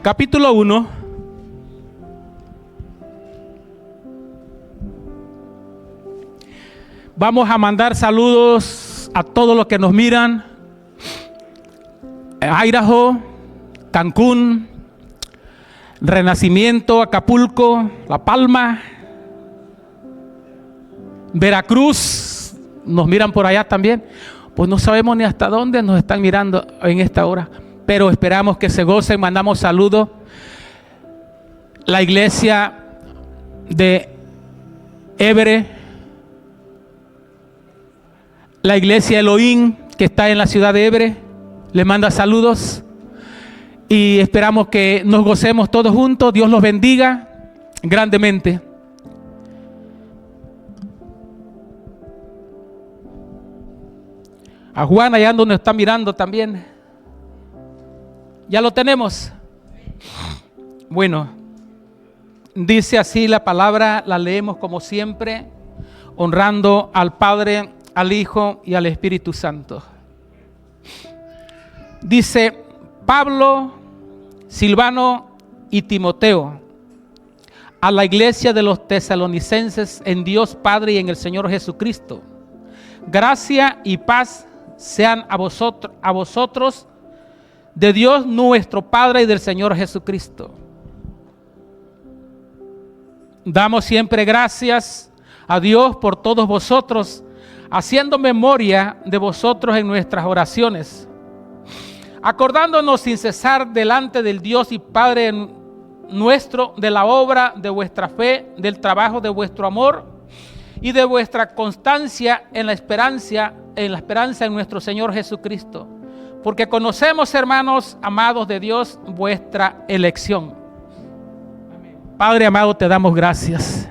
capítulo 1. Vamos a mandar saludos a todos los que nos miran. Idaho, Cancún, Renacimiento, Acapulco, La Palma, Veracruz, nos miran por allá también. Pues no sabemos ni hasta dónde nos están mirando en esta hora, pero esperamos que se gocen. Mandamos saludos. La iglesia de Évere, la iglesia Elohim que está en la ciudad de Évere, les manda saludos y esperamos que nos gocemos todos juntos. Dios los bendiga grandemente. A Juan allá donde nos está mirando también. ¿Ya lo tenemos? Bueno, dice así la palabra, la leemos como siempre, honrando al Padre, al Hijo y al Espíritu Santo. Dice: Pablo, Silvano y Timoteo, a la iglesia de los tesalonicenses en Dios Padre y en el Señor Jesucristo, gracia y paz sean a vosotros de Dios nuestro Padre y del Señor Jesucristo. Damos siempre gracias a Dios por todos vosotros, haciendo memoria de vosotros en nuestras oraciones, acordándonos sin cesar delante del Dios y Padre nuestro de la obra de vuestra fe, del trabajo de vuestro amor y de vuestra constancia en la esperanza en nuestro Señor Jesucristo, porque conocemos, hermanos amados de Dios, vuestra elección. Padre amado, te damos gracias.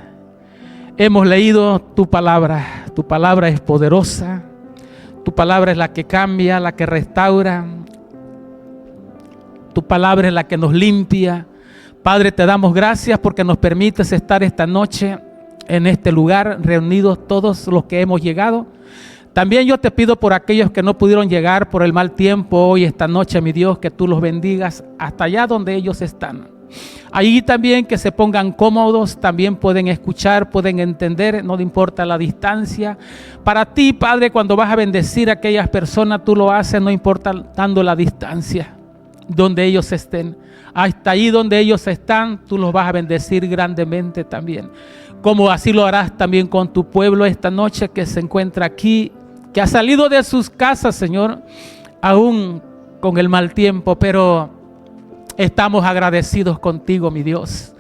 Hemos leído tu palabra es poderosa, tu palabra es la que cambia, la que restaura, tu palabra es la que nos limpia. Padre, te damos gracias porque nos permites estar esta noche en este lugar, reunidos todos los que hemos llegado. También yo te pido por aquellos que no pudieron llegar por el mal tiempo hoy, esta noche, mi Dios, que tú los bendigas hasta allá donde ellos están. Allí también que se pongan cómodos, también pueden escuchar, pueden entender, no importa la distancia. Para ti, Padre, cuando vas a bendecir a aquellas personas, tú lo haces, no importando la distancia, donde ellos estén. Hasta ahí donde ellos están, tú los vas a bendecir grandemente también. Como así lo harás también con tu pueblo esta noche que se encuentra aquí, que ha salido de sus casas, Señor, aún con el mal tiempo, pero estamos agradecidos contigo, mi Dios,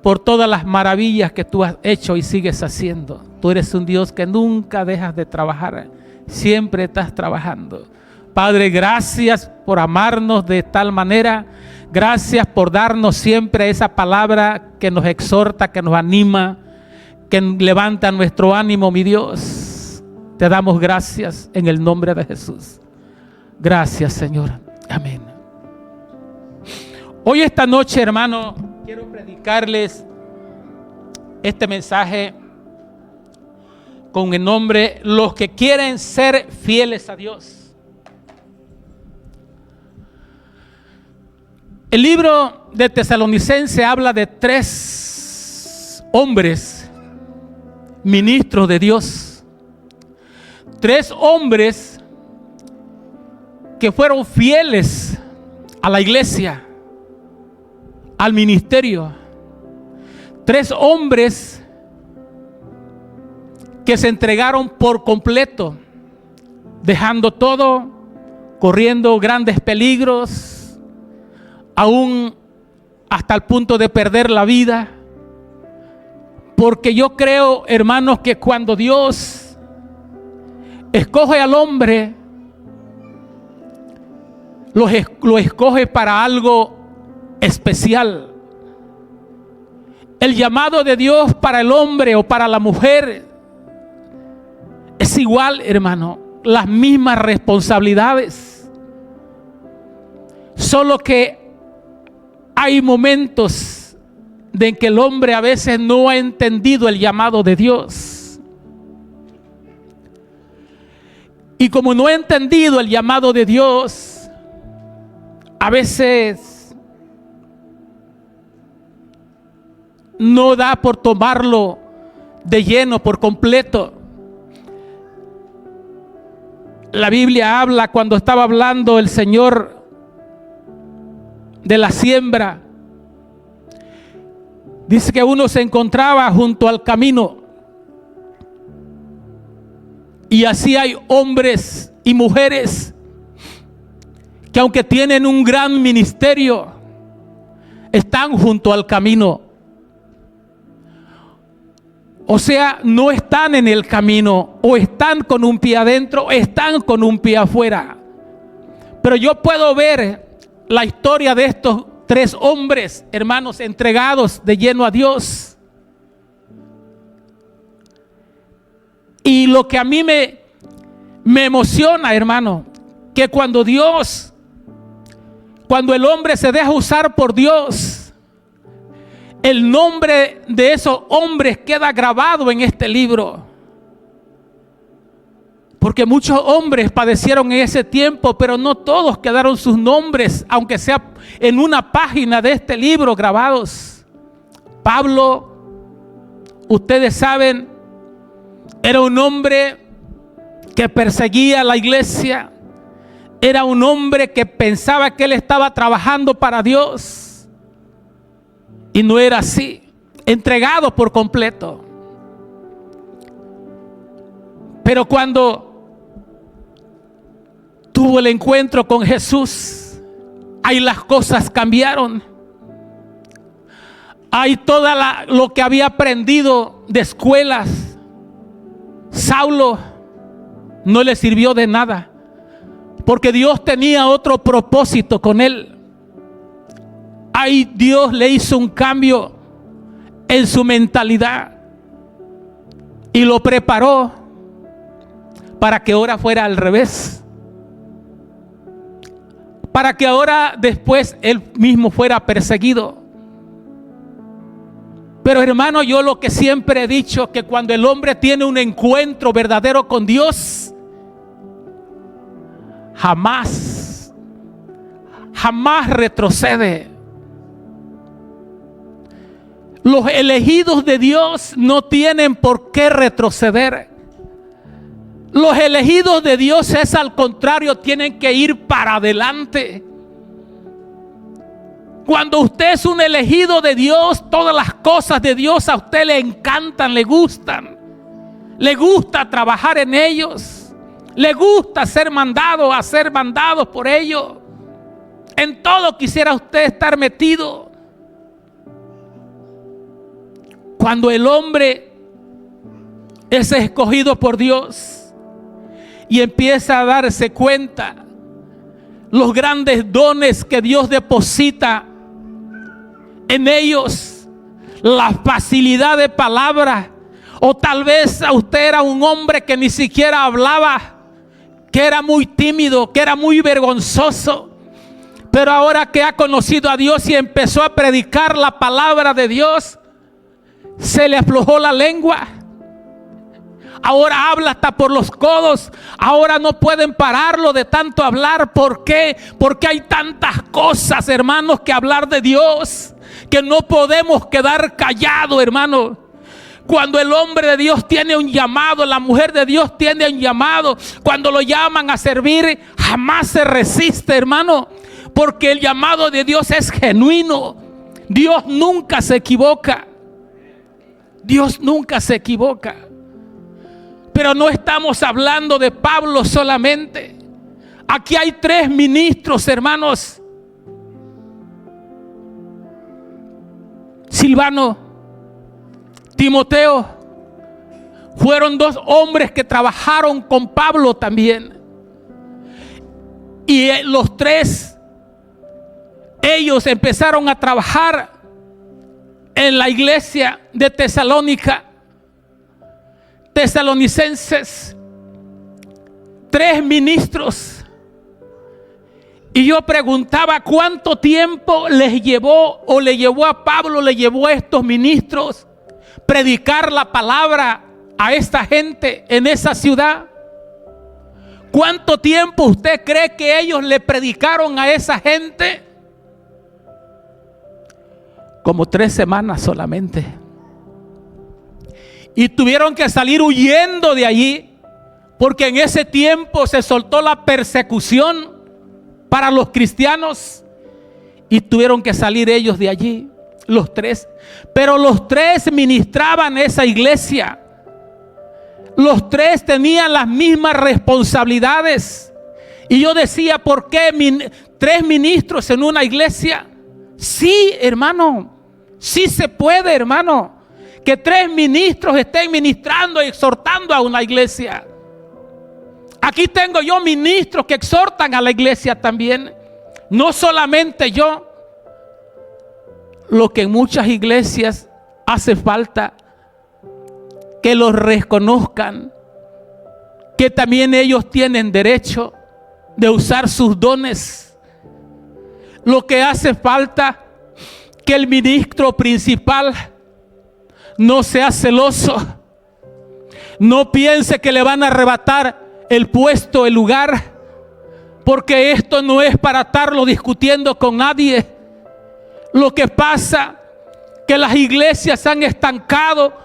por todas las maravillas que tú has hecho y sigues haciendo. Tú eres un Dios que nunca dejas de trabajar, siempre estás trabajando. Padre, gracias por amarnos de tal manera. Gracias por darnos siempre esa palabra que nos exhorta, que nos anima, que levanta nuestro ánimo, mi Dios. Te damos gracias en el nombre de Jesús. Gracias, Señor. Amén. Hoy esta noche, hermano, quiero predicarles este mensaje con el nombre: los que quieren ser fieles a Dios. El libro de Tesalonicenses habla de 3 hombres, ministros de Dios. 3 hombres que fueron fieles a la iglesia, al ministerio. 3 hombres que se entregaron por completo, dejando todo, corriendo grandes peligros, aún hasta el punto de perder la vida. Porque yo creo, hermanos, que cuando Dios escoge al hombre, lo escoge para algo especial. El llamado de Dios para el hombre o para la mujer es igual, hermano, las mismas responsabilidades, solo que hay momentos en que el hombre a veces no ha entendido el llamado de Dios. Y como no ha entendido el llamado de Dios, a veces no da por tomarlo de lleno, por completo. La Biblia habla, cuando estaba hablando el Señor de la siembra, dice que uno se encontraba junto al camino, y así hay hombres y mujeres que, aunque tienen un gran ministerio, están junto al camino. O sea, no están en el camino, o están con un pie adentro, o están con un pie afuera. Pero yo puedo ver la historia de estos 3 hombres, hermanos, entregados de lleno a Dios. Y lo que a mí me emociona, hermano, que cuando el hombre se deja usar por Dios, el nombre de esos hombres queda grabado en este libro. Porque muchos hombres padecieron en ese tiempo, pero no todos quedaron sus nombres, aunque sea en una página de este libro, grabados. Pablo, ustedes saben, era un hombre que perseguía a la iglesia. Era un hombre que pensaba que él estaba trabajando para Dios. Y no era así, entregado por completo. Pero cuando tuvo el encuentro con Jesús, ahí las cosas cambiaron. Ahí lo que había aprendido de escuelas, Saulo, no le sirvió de nada, porque Dios tenía otro propósito con él. Ahí Dios le hizo un cambio en su mentalidad y lo preparó para que ahora fuera al revés, para que ahora después él mismo fuera perseguido. Pero hermano, yo lo que siempre he dicho, que cuando el hombre tiene un encuentro verdadero con Dios, jamás retrocede. Los elegidos de Dios no tienen por qué retroceder. Los elegidos de Dios es al contrario, tienen que ir para adelante. Cuando usted es un elegido de Dios, todas las cosas de Dios a usted le encantan, le gustan. Le gusta trabajar en ellos. Le gusta ser mandado, a ser mandados por ellos. En todo quisiera usted estar metido. Cuando el hombre es escogido por Dios y empieza a darse cuenta los grandes dones que Dios deposita en ellos, la facilidad de palabra, o tal vez a usted era un hombre que ni siquiera hablaba, que era muy tímido, que era muy vergonzoso, pero ahora que ha conocido a Dios y empezó a predicar la palabra de Dios, se le aflojó la lengua. Ahora habla hasta por los codos. Ahora no pueden pararlo de tanto hablar. ¿Por qué? Porque hay tantas cosas, hermanos, que hablar de Dios, que no podemos quedar callados, hermanos. Cuando el hombre de Dios tiene un llamado, la mujer de Dios tiene un llamado, cuando lo llaman a servir, jamás se resiste, hermano, porque el llamado de Dios es genuino. Dios nunca se equivoca. Dios nunca se equivoca. Pero no estamos hablando de Pablo solamente. Aquí hay 3 ministros, hermanos. Silvano, Timoteo, fueron 2 hombres que trabajaron con Pablo también. Y los 3, ellos empezaron a trabajar en la iglesia de Tesalónica, tesalonicenses, 3 ministros. Y yo preguntaba cuánto tiempo les llevó, o le llevó a Pablo, le llevó a estos ministros predicar la palabra a esta gente en esa ciudad. ¿Cuánto tiempo usted cree que ellos le predicaron a esa gente? como 3 semanas solamente. Y tuvieron que salir huyendo de allí, porque en ese tiempo se soltó la persecución para los cristianos y tuvieron que salir ellos de allí, los 3. Pero los 3 ministraban esa iglesia. Los 3 tenían las mismas responsabilidades. Y yo decía, ¿por qué 3 ministros en una iglesia? Sí, hermano, sí se puede, hermano, que 3 ministros estén ministrando y exhortando a una iglesia. Aquí tengo yo ministros que exhortan a la iglesia también. No solamente yo. Lo que en muchas iglesias hace falta, que los reconozcan, que también ellos tienen derecho de usar sus dones. Lo que hace falta, que el ministro principal no sea celoso, no piense que le van a arrebatar el puesto, el lugar, porque esto no es para estarlo discutiendo con nadie. Lo que pasa, que las iglesias se han estancado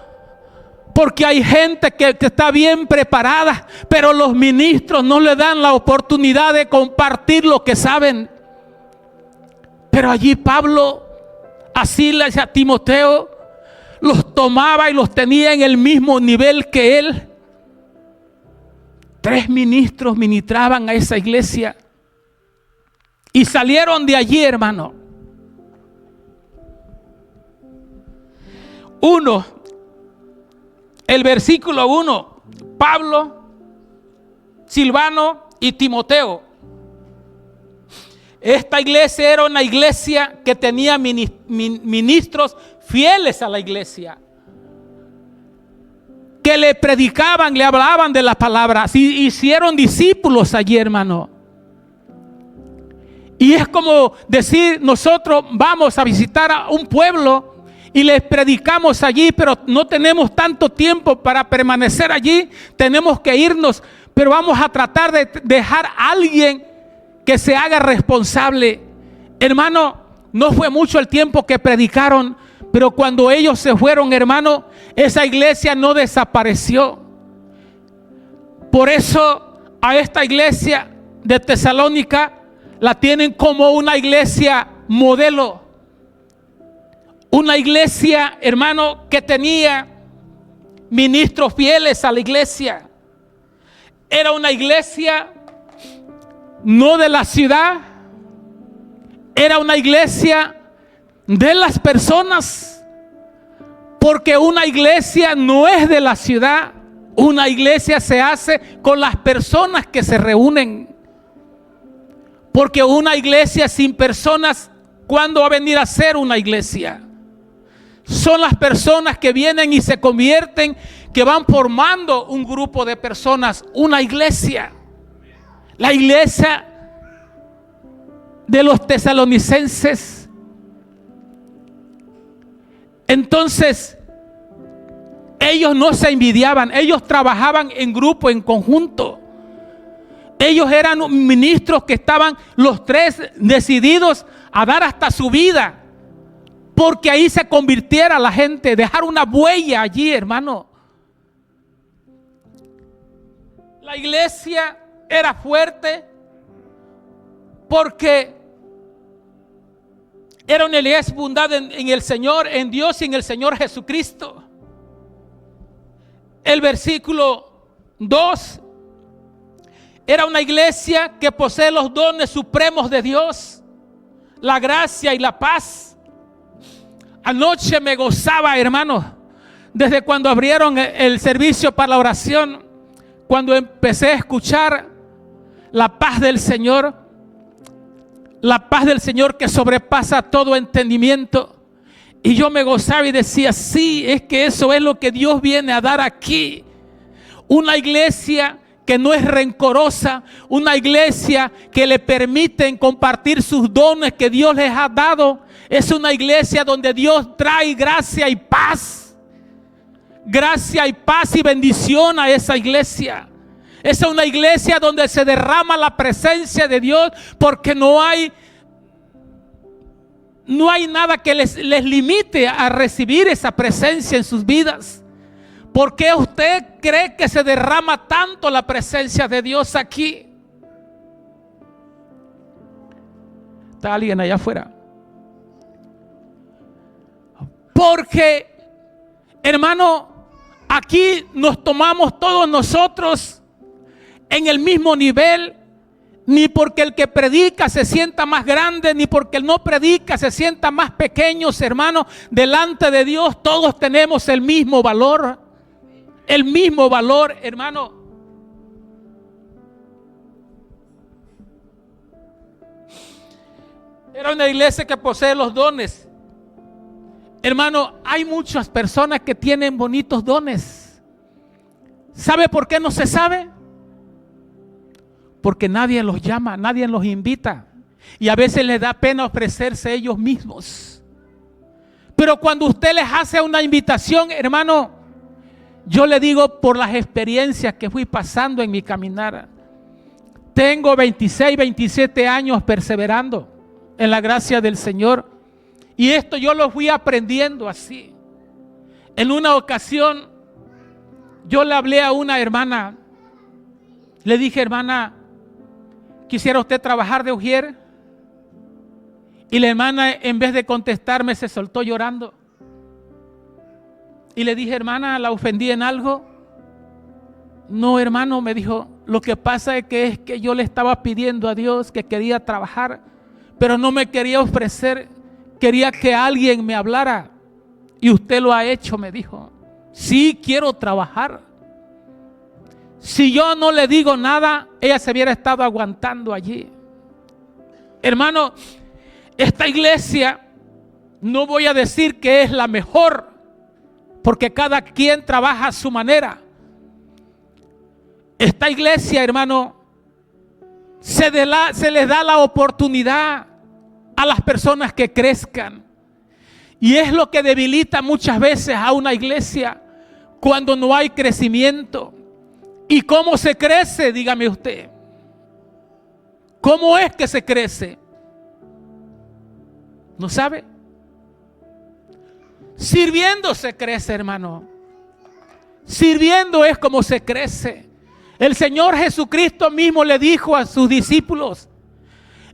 porque hay gente que está bien preparada, pero los ministros no le dan la oportunidad de compartir lo que saben. Pero allí Pablo, a Silas y a Timoteo, los tomaba y los tenía en el mismo nivel que él. 3 ministros ministraban a esa iglesia y salieron de allí, hermano. 1, el versículo 1, Pablo, Silvano y Timoteo. Esta iglesia era una iglesia que tenía ministros fieles a la iglesia, que le predicaban, le hablaban de las palabras, y hicieron discípulos allí, hermano. Y es como decir, nosotros vamos a visitar a un pueblo y les predicamos allí, pero no tenemos tanto tiempo para permanecer allí, tenemos que irnos, pero vamos a tratar de dejar a alguien que se haga responsable. Hermano, no fue mucho el tiempo que predicaron, pero cuando ellos se fueron, hermano, esa iglesia no desapareció. Por eso a esta iglesia de Tesalónica la tienen como una iglesia modelo. Una iglesia, hermano, que tenía ministros fieles a la iglesia. Era una iglesia no de la ciudad, era una iglesia de las personas, porque una iglesia no es de la ciudad, una iglesia se hace con las personas que se reúnen. Porque una iglesia sin personas, ¿cuándo va a venir a ser una iglesia? Son las personas que vienen y se convierten, que van formando un grupo de personas, una iglesia. La iglesia de los tesalonicenses. Entonces, ellos no se envidiaban, ellos trabajaban en grupo, en conjunto. Ellos eran ministros que estaban los 3 decididos a dar hasta su vida, porque ahí se convirtiera la gente, dejar una huella allí, hermano. La iglesia era fuerte porque era una iglesia fundada en el Señor, en Dios y en el Señor Jesucristo. El versículo 2, era una iglesia que posee los dones supremos de Dios, la gracia y la paz. Anoche me gozaba, hermano, desde cuando abrieron el servicio para la oración, cuando empecé a escuchar la paz del Señor que sobrepasa todo entendimiento. Y yo me gozaba y decía, sí, es que eso es lo que Dios viene a dar aquí. Una iglesia que no es rencorosa, una iglesia que le permiten compartir sus dones que Dios les ha dado. Es una iglesia donde Dios trae gracia y paz. Gracia y paz y bendición a esa iglesia. Es una iglesia donde se derrama la presencia de Dios, porque no hay no hay nada que les limite a recibir esa presencia en sus vidas. ¿Por qué usted cree que se derrama tanto la presencia de Dios aquí? ¿Está alguien allá afuera? Porque, hermano, aquí nos tomamos todos nosotros en el mismo nivel. Ni porque el que predica se sienta más grande, ni porque el no predica se sienta más pequeño, hermano. Delante de Dios todos tenemos el mismo valor. El mismo valor, hermano. Era una iglesia que posee los dones. Hermano, hay muchas personas que tienen bonitos dones. ¿Sabe por qué no se sabe? Porque nadie los llama, nadie los invita. Y a veces les da pena ofrecerse ellos mismos. Pero cuando usted les hace una invitación, hermano, yo le digo por las experiencias que fui pasando en mi caminar. Tengo 26, 27 años perseverando en la gracia del Señor. Y esto yo lo fui aprendiendo así. En una ocasión, yo le hablé a una hermana. Le dije, hermana, ¿quisiera usted trabajar de ujier? Y la hermana, en vez de contestarme, se soltó llorando. Y le dije, hermana, ¿la ofendí en algo? No, hermano, me dijo, lo que pasa es que yo le estaba pidiendo a Dios que quería trabajar, pero no me quería ofrecer, quería que alguien me hablara. Y usted lo ha hecho, me dijo. Sí, quiero trabajar. Si yo no le digo nada, ella se hubiera estado aguantando allí. Hermano, esta iglesia, no voy a decir que es la mejor, porque cada quien trabaja a su manera. Esta iglesia, hermano, se les da la oportunidad a las personas que crezcan. Y es lo que debilita muchas veces a una iglesia cuando no hay crecimiento. ¿Y cómo se crece? Dígame usted. ¿Cómo es que se crece? ¿No sabe? Sirviendo se crece, hermano. Sirviendo es como se crece. El Señor Jesucristo mismo le dijo a sus discípulos: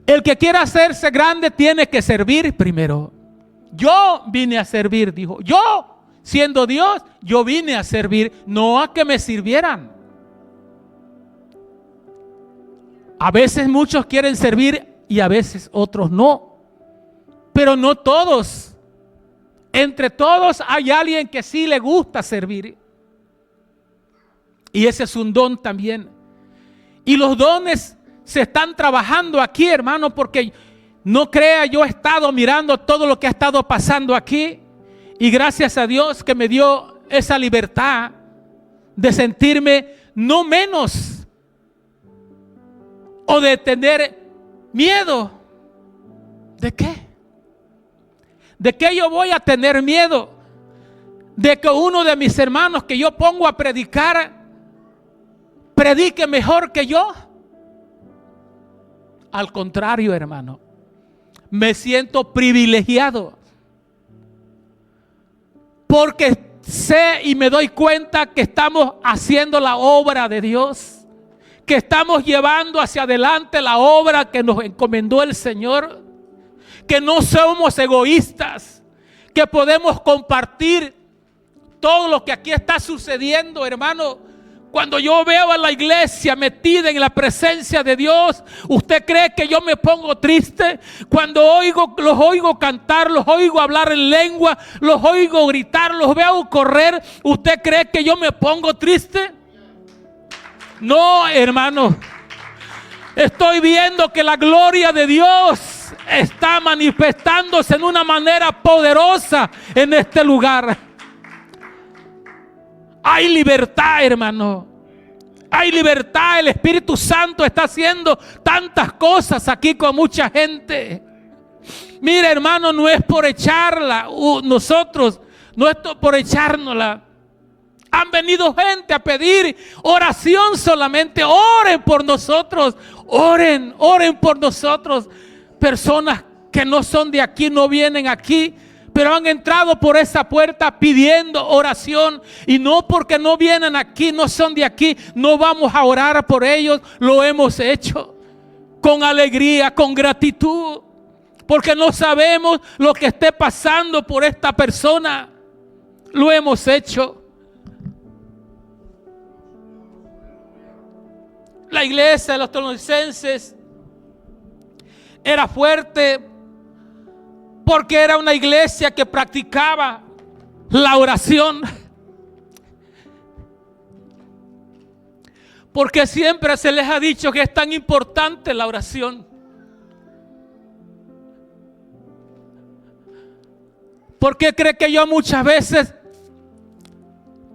el que quiera hacerse grande tiene que servir primero. Yo vine a servir, dijo. Yo, siendo Dios, yo vine a servir, no a que me sirvieran. A veces muchos quieren servir y a veces otros no. Pero no todos. Entre todos hay alguien que sí le gusta servir. Y ese es un don también. Y los dones se están trabajando aquí, hermano, porque no crea, yo he estado mirando todo lo que ha estado pasando aquí. Y gracias a Dios que me dio esa libertad de sentirme no menos o de tener miedo. ¿De qué? ¿De qué yo voy a tener miedo? De que uno de mis hermanos que yo pongo a predicar predique mejor que yo. Al contrario, hermano, me siento privilegiado porque sé y me doy cuenta que estamos haciendo la obra de Dios, que estamos llevando hacia adelante la obra que nos encomendó el Señor, que no somos egoístas, que podemos compartir todo lo que aquí está sucediendo, hermano. Cuando yo veo a la iglesia metida en la presencia de Dios, ¿usted cree que yo me pongo triste? Cuando los oigo cantar, los oigo hablar en lengua, los oigo gritar, los veo correr, ¿usted cree que yo me pongo triste? No, hermano. Estoy viendo que la gloria de Dios está manifestándose en una manera poderosa en este lugar. Hay libertad, hermano. Hay libertad. El Espíritu Santo está haciendo tantas cosas aquí con mucha gente. Mira, hermano, no es por echarla nosotros, no es por echárnosla. Han venido gente a pedir oración solamente. Oren por nosotros. Oren por nosotros. Personas que no son de aquí, no vienen aquí, pero han entrado por esa puerta pidiendo oración. Y no porque no vienen aquí, no son de aquí, no vamos a orar por ellos. Lo hemos hecho con alegría, con gratitud, porque no sabemos lo que esté pasando por esta persona. Lo hemos hecho. La iglesia de los Tesalonicenses era fuerte porque era una iglesia que practicaba la oración. Porque siempre se les ha dicho que es tan importante la oración. ¿Por qué cree que yo muchas veces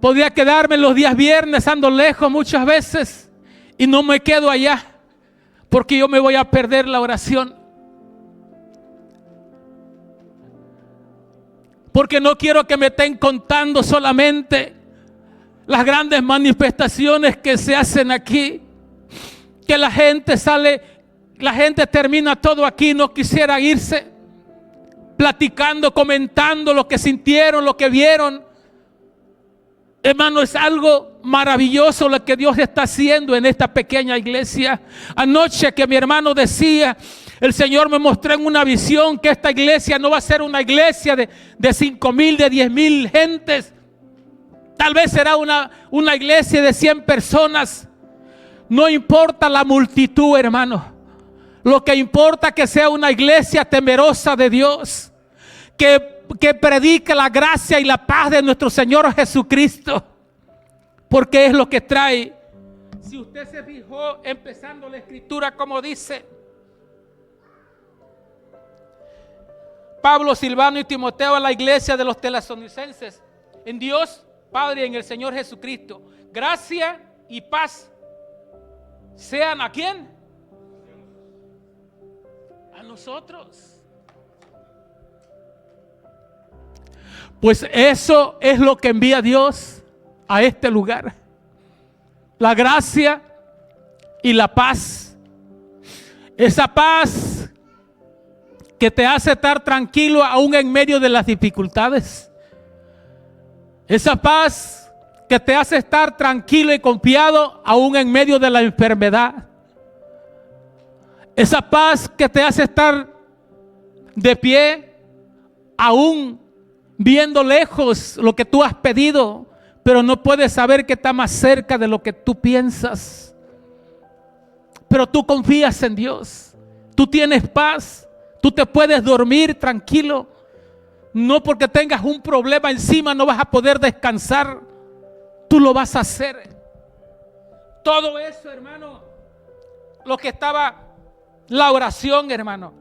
podía quedarme los días viernes, ando lejos muchas veces y no me quedo allá? Porque yo me voy a perder la oración. Porque no quiero que me estén contando solamente las grandes manifestaciones que se hacen aquí. Que la gente sale, la gente termina todo aquí, no quisiera irse platicando, comentando lo que sintieron, lo que vieron. Hermano, es algo maravilloso lo que Dios está haciendo en esta pequeña iglesia. Anoche que mi hermano decía, el Señor me mostró en una visión que esta iglesia no va a ser una iglesia de 5,000, de 10,000 gentes. Tal vez será una iglesia de 100 personas. No importa la multitud, hermano. Lo que importa es que sea una iglesia temerosa de Dios. Que predique la gracia y la paz de nuestro Señor Jesucristo. Porque es lo que trae. Si usted se fijó empezando la escritura como dice Pablo, Silvano y Timoteo a la iglesia de los Tesalonicenses, en Dios Padre y en el Señor Jesucristo, gracia y paz sean ¿a quién? A nosotros. Pues eso es lo que envía Dios a este lugar. La gracia y la paz. Esa paz que te hace estar tranquilo aún en medio de las dificultades. Esa paz que te hace estar tranquilo y confiado aún en medio de la enfermedad. Esa paz que te hace estar de pie aún viendo lejos lo que tú has pedido, pero no puedes saber que está más cerca de lo que tú piensas. Pero tú confías en Dios. Tú tienes paz. Tú te puedes dormir tranquilo. No porque tengas un problema encima no vas a poder descansar. Tú lo vas a hacer. Todo eso, hermano, lo que estaba la oración, hermano.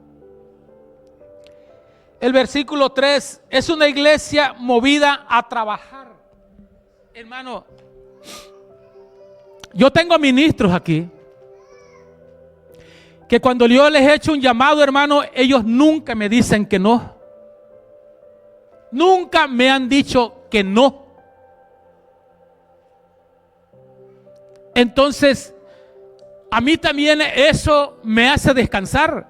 El versículo 3 es una iglesia movida a trabajar. Hermano, yo tengo ministros aquí que cuando yo les he hecho un llamado, hermano, ellos nunca me dicen que no. Nunca me han dicho que no. Entonces, a mí también eso me hace descansar.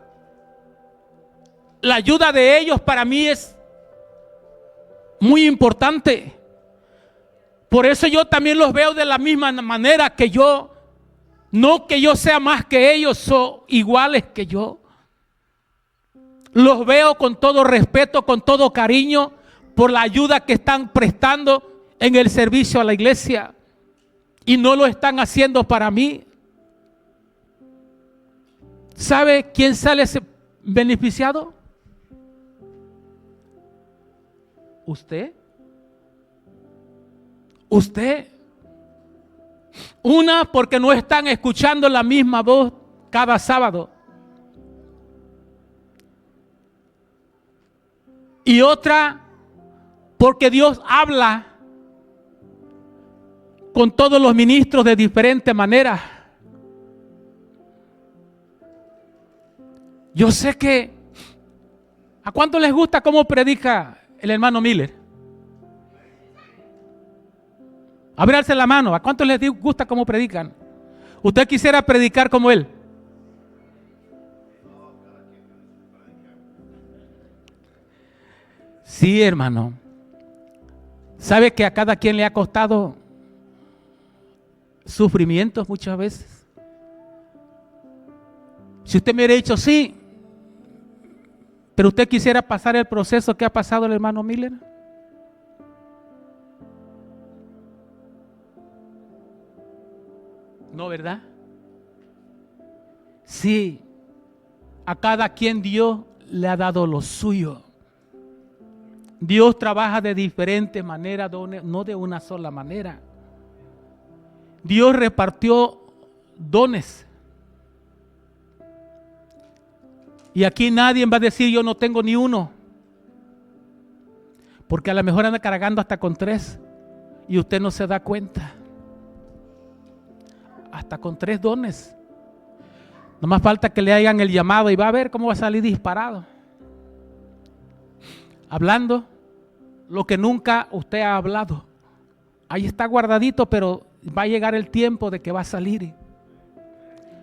La ayuda de ellos para mí es muy importante. Por eso yo también los veo de la misma manera que yo. No que yo sea más que ellos, son iguales que yo. Los veo con todo respeto, con todo cariño, por la ayuda que están prestando en el servicio a la iglesia. Y no lo están haciendo para mí. ¿Sabe quién sale beneficiado? ¿Usted? ¿Usted? Una, porque no están escuchando la misma voz cada sábado. Y otra, porque Dios habla con todos los ministros de diferente manera. Yo sé que ¿a cuánto les gusta cómo predica el hermano Miller? Ábranse la mano. ¿A cuánto les gusta cómo predican? ¿Usted quisiera predicar como él? Sí, hermano. ¿Sabe que a cada quien le ha costado sufrimientos muchas veces? Si usted me hubiera dicho sí, pero usted quisiera pasar el proceso que ha pasado el hermano Miller. No, ¿verdad? Sí, a cada quien Dios le ha dado lo suyo. Dios trabaja de diferentes maneras, no de una sola manera. Dios repartió dones. Y aquí nadie va a decir yo no tengo ni uno. Porque a lo mejor anda cargando hasta con 3 y usted no se da cuenta. Hasta con 3 dones. Nomás falta que le hagan el llamado y va a ver cómo va a salir disparado. Hablando lo que nunca usted ha hablado. Ahí está guardadito, pero va a llegar el tiempo de que va a salir.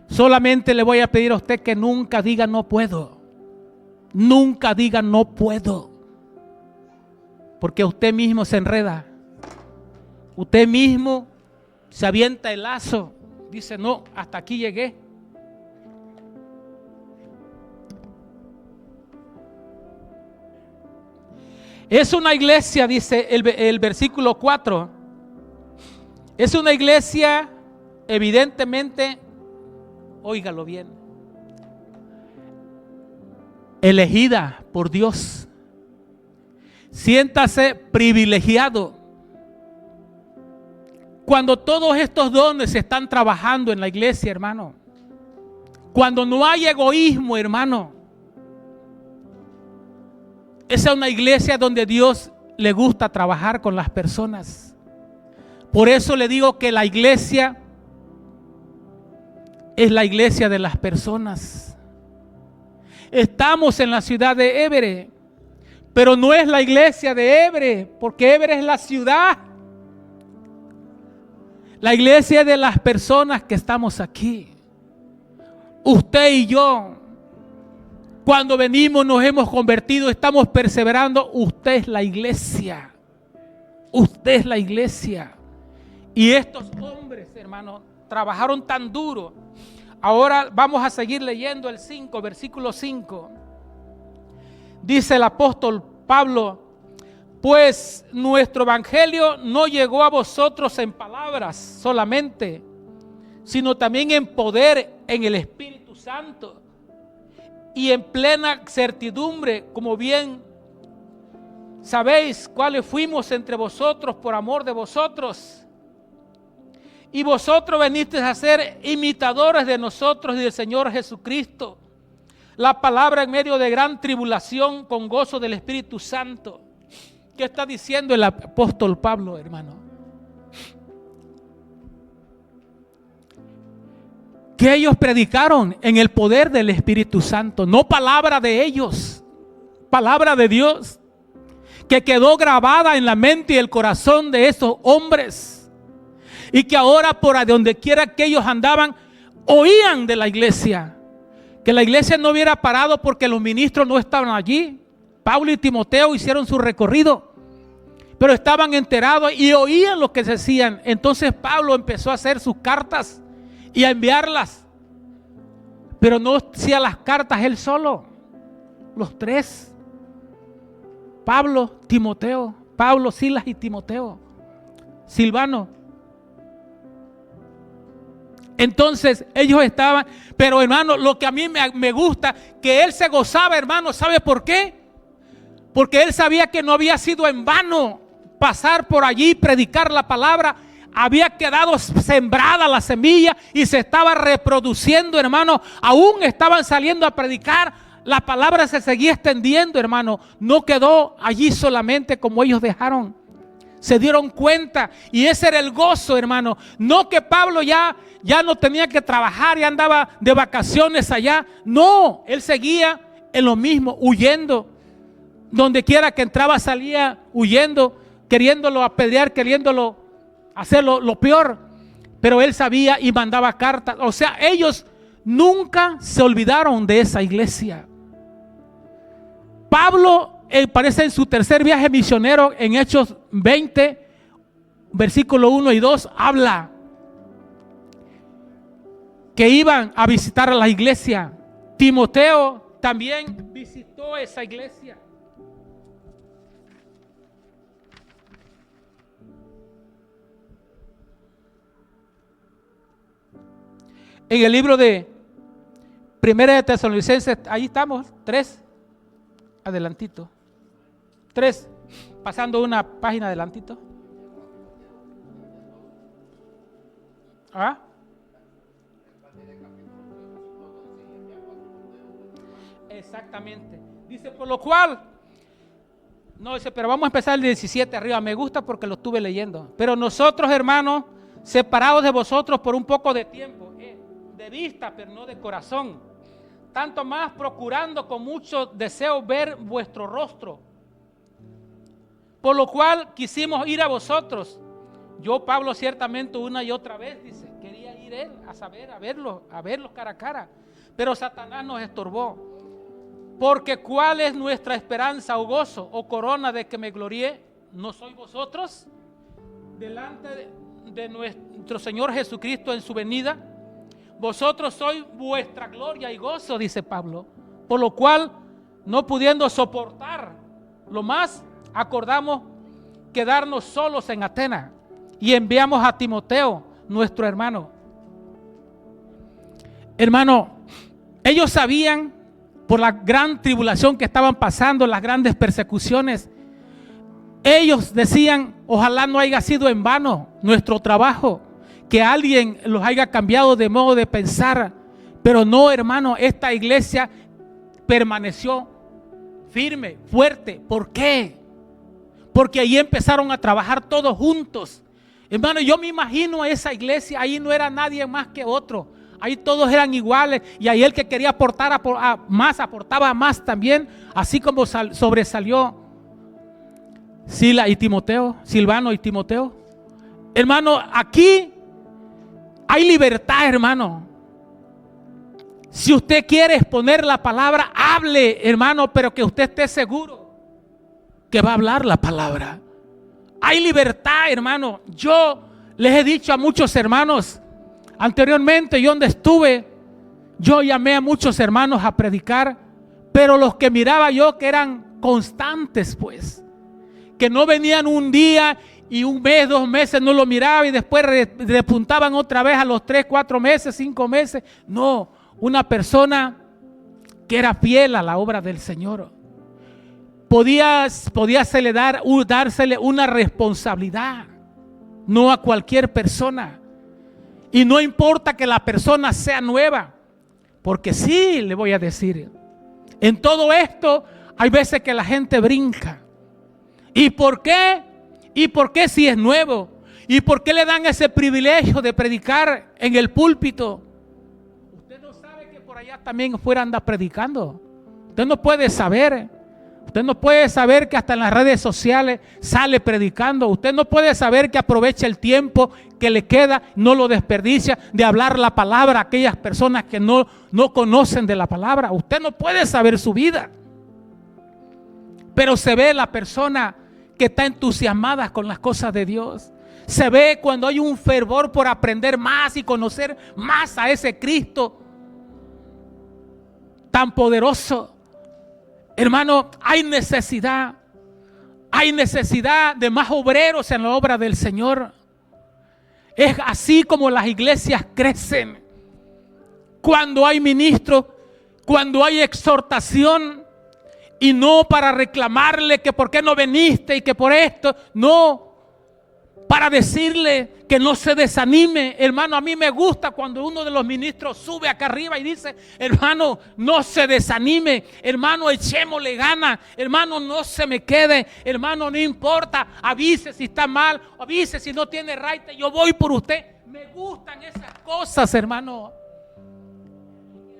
Solamente le voy a pedir a usted que nunca diga no puedo. Nunca diga no puedo. Porque usted mismo se enreda. Usted mismo se avienta el lazo. Dice no, hasta aquí llegué. Es una iglesia, dice el versículo 4. Es una iglesia evidentemente, óigalo bien, elegida por Dios. Siéntase privilegiado. Cuando todos estos dones se están trabajando en la iglesia, hermano. Cuando no hay egoísmo, hermano. Esa es una iglesia donde Dios le gusta trabajar con las personas. Por eso le digo que la iglesia es la iglesia de las personas. Estamos en la ciudad de Évere, pero no es la iglesia de Évere, porque Évere es la ciudad. La iglesia es de las personas que estamos aquí. Usted y yo. Cuando venimos nos hemos convertido, estamos perseverando. Usted es la iglesia. Usted es la iglesia. Y estos hombres, hermanos, trabajaron tan duro. Ahora vamos a seguir leyendo el 5, versículo 5. Dice el apóstol Pablo: pues nuestro evangelio no llegó a vosotros en palabras solamente, sino también en poder, en el Espíritu Santo y en plena certidumbre, como bien sabéis cuáles fuimos entre vosotros por amor de vosotros. Y vosotros venisteis a ser imitadores de nosotros y del Señor Jesucristo. La palabra en medio de gran tribulación con gozo del Espíritu Santo. ¿Qué está diciendo el apóstol Pablo, hermano? Que ellos predicaron en el poder del Espíritu Santo, no palabra de ellos, palabra de Dios, que quedó grabada en la mente y el corazón de esos hombres, y que ahora por donde quiera que ellos andaban, oían de la iglesia, que la iglesia no hubiera parado porque los ministros no estaban allí. Pablo y Timoteo hicieron su recorrido, pero estaban enterados y oían lo que se decían. Entonces Pablo empezó a hacer sus cartas y a enviarlas, pero no hacía las cartas él solo, los 3, Pablo, Timoteo, Pablo, Silas y Timoteo, Silvano. Entonces ellos estaban, pero hermano, lo que a mí me gusta, que él se gozaba, hermano. ¿Sabe por qué? Porque él sabía que no había sido en vano pasar por allí, predicar la palabra. Había quedado sembrada la semilla y se estaba reproduciendo, hermano. Aún estaban saliendo a predicar. La palabra se seguía extendiendo, hermano. No quedó allí solamente como ellos dejaron. Se dieron cuenta y ese era el gozo, hermano. No que Pablo ya no tenía que trabajar y andaba de vacaciones allá. No, él seguía en lo mismo, huyendo. Donde quiera que entraba salía huyendo, queriéndolo apedrear, queriéndolo hacer lo peor. Pero él sabía y mandaba cartas. O sea, ellos nunca se olvidaron de esa iglesia. Pablo parece en su tercer viaje misionero, en Hechos 20, versículo 1 y 2, habla que iban a visitar a la iglesia. Timoteo también visitó esa iglesia. En el libro de Primera de Tesalonicenses, ahí estamos, 3, adelantito. 3, pasando una página adelantito. ¿Ah? Exactamente. Dice, por lo cual, no dice, pero vamos a empezar el 17 arriba. Me gusta porque lo estuve leyendo. Pero nosotros, hermanos, separados de vosotros por un poco de tiempo, de vista, pero no de corazón, tanto más procurando con mucho deseo ver vuestro rostro, por lo cual quisimos ir a vosotros. Yo, Pablo, ciertamente una y otra vez, dice, quería ir él a verlos cara a cara, pero Satanás nos estorbó. Porque ¿cuál es nuestra esperanza o gozo o corona de que me gloríe? ¿No sois vosotros delante de nuestro Señor Jesucristo en su venida? Vosotros sois vuestra gloria y gozo, dice Pablo. Por lo cual, no pudiendo soportar lo más, acordamos quedarnos solos en Atenas y enviamos a Timoteo, nuestro hermano. Hermano, ellos sabían por la gran tribulación que estaban pasando, las grandes persecuciones. Ellos decían, ojalá no haya sido en vano nuestro trabajo, que alguien los haya cambiado de modo de pensar. Pero no, hermano, esta iglesia permaneció firme, fuerte. ¿Por qué? Porque ahí empezaron a trabajar todos juntos. Hermano, yo me imagino a esa iglesia, ahí no era nadie más que otro. Ahí todos eran iguales y ahí el que quería aportar más, aportaba más también, así como sobresalió Silvano y Timoteo. Hermano, aquí hay libertad, hermano. Si usted quiere exponer la palabra, hable, hermano, pero que usted esté seguro que va a hablar la palabra. Hay libertad, hermano. Yo les he dicho a muchos hermanos, anteriormente yo donde estuve, yo llamé a muchos hermanos a predicar, pero los que miraba yo que eran constantes, pues, que no venían un día y un mes, 2 meses no lo miraba y después repuntaban otra vez a los 3, 4 meses, 5 meses. No, una persona que era fiel a la obra del Señor. Podíasele dársele una responsabilidad, no a cualquier persona. Y no importa que la persona sea nueva, porque sí, le voy a decir, en todo esto hay veces que la gente brinca. ¿Y por qué? ¿Y por qué si es nuevo? ¿Y por qué le dan ese privilegio de predicar en el púlpito? Usted no sabe que por allá también fuera anda predicando. Usted no puede saber. Usted no puede saber que hasta en las redes sociales sale predicando. Usted no puede saber que aprovecha el tiempo que le queda, no lo desperdicia de hablar la palabra a aquellas personas que no conocen de la palabra. Usted no puede saber su vida. Pero se ve la persona que está entusiasmada con las cosas de Dios. Se ve cuando hay un fervor por aprender más y conocer más a ese Cristo tan poderoso. Hermano, hay necesidad de más obreros en la obra del Señor. Es así como las iglesias crecen. Cuando hay ministros, cuando hay exhortación, y no para reclamarle que por qué no viniste y que por esto, no, para decirle que no se desanime. Hermano, a mí me gusta cuando uno de los ministros sube acá arriba y dice, hermano, no se desanime, hermano, echémosle gana, hermano, no se me quede, hermano, no importa, avise si está mal, avise si no tiene raite, yo voy por usted. Me gustan esas cosas, hermano.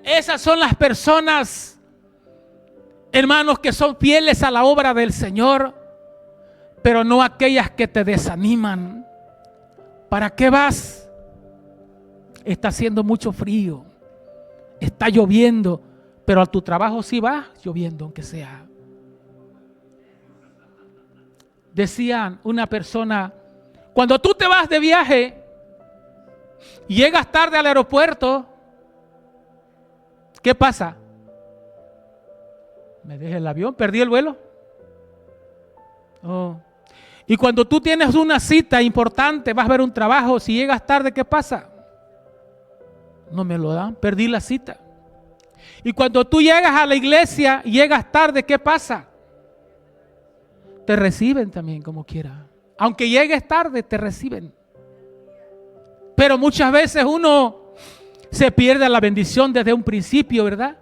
Esas son las personas, hermanos, que son fieles a la obra del Señor, pero no aquellas que te desaniman. ¿Para qué vas? Está haciendo mucho frío, está lloviendo, pero a tu trabajo sí vas lloviendo, aunque sea. Decían una persona, cuando tú te vas de viaje y llegas tarde al aeropuerto, ¿qué pasa? ¿Me dejé el avión? ¿Perdí el vuelo? Oh. Y cuando tú tienes una cita importante, vas a ver un trabajo, si llegas tarde, ¿qué pasa? No me lo dan, perdí la cita. Y cuando tú llegas a la iglesia y llegas tarde, ¿qué pasa? Te reciben también como quiera. Aunque llegues tarde, te reciben. Pero muchas veces uno se pierde la bendición desde un principio, ¿verdad?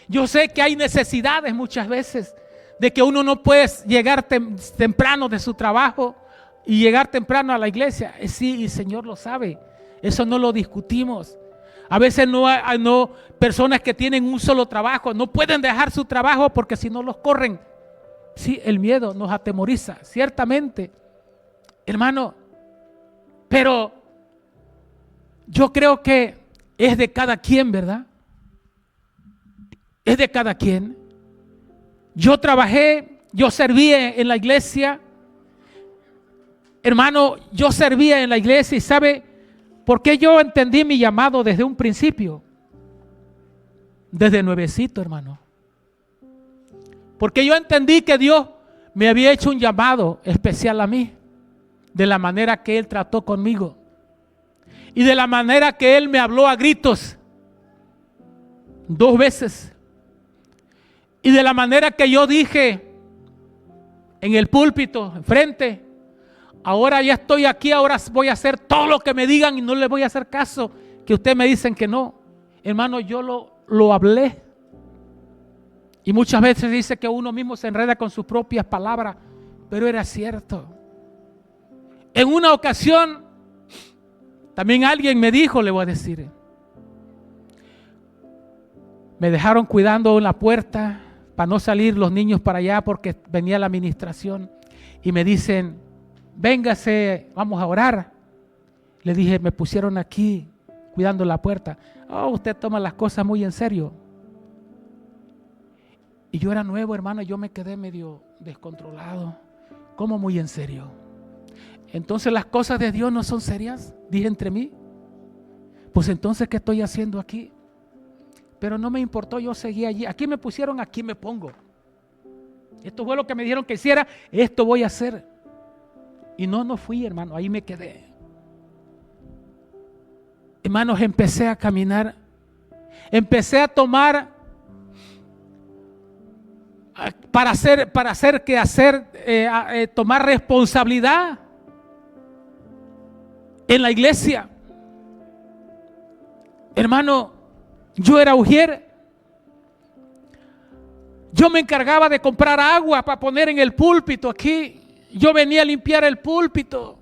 Yo sé que hay necesidades muchas veces de que uno no puede llegar temprano de su trabajo y llegar temprano a la iglesia. Sí, el Señor lo sabe. Eso no lo discutimos. A veces no personas que tienen un solo trabajo no pueden dejar su trabajo porque si no los corren. Sí, el miedo nos atemoriza, ciertamente, hermano. Pero yo creo que es de cada quien, ¿verdad? Es de cada quien. Yo trabajé, yo serví en la iglesia. Hermano, yo servía en la iglesia y ¿sabe por qué yo entendí mi llamado desde un principio? Desde nuevecito, hermano. Porque yo entendí que Dios me había hecho un llamado especial a mí, de la manera que Él trató conmigo y de la manera que Él me habló a gritos 2 veces y de la manera que yo dije en el púlpito, enfrente, ahora ya estoy aquí, ahora voy a hacer todo lo que me digan y no les voy a hacer caso, que ustedes me dicen que no. Hermano, yo lo hablé. Y muchas veces dice que uno mismo se enreda con sus propias palabras, pero era cierto. En una ocasión, también alguien me dijo, le voy a decir, me dejaron cuidando en la puerta para no salir los niños para allá porque venía la administración y me dicen, véngase, vamos a orar. Le dije, me pusieron aquí cuidando la puerta. Oh, usted toma las cosas muy en serio. Y yo era nuevo, hermano, yo me quedé medio descontrolado. ¿Cómo muy en serio? Entonces las cosas de Dios no son serias, dije entre mí. Pues entonces, ¿qué estoy haciendo aquí? Pero no me importó, yo seguí allí. Aquí me pusieron, aquí me pongo. Esto fue lo que me dijeron que hiciera, esto voy a hacer. Y no fui, hermano, ahí me quedé. Hermanos, empecé a caminar. Empecé a tomar tomar responsabilidad en la iglesia. Hermano, yo era ujier. Yo me encargaba de comprar agua para poner en el púlpito aquí. Yo venía a limpiar el púlpito.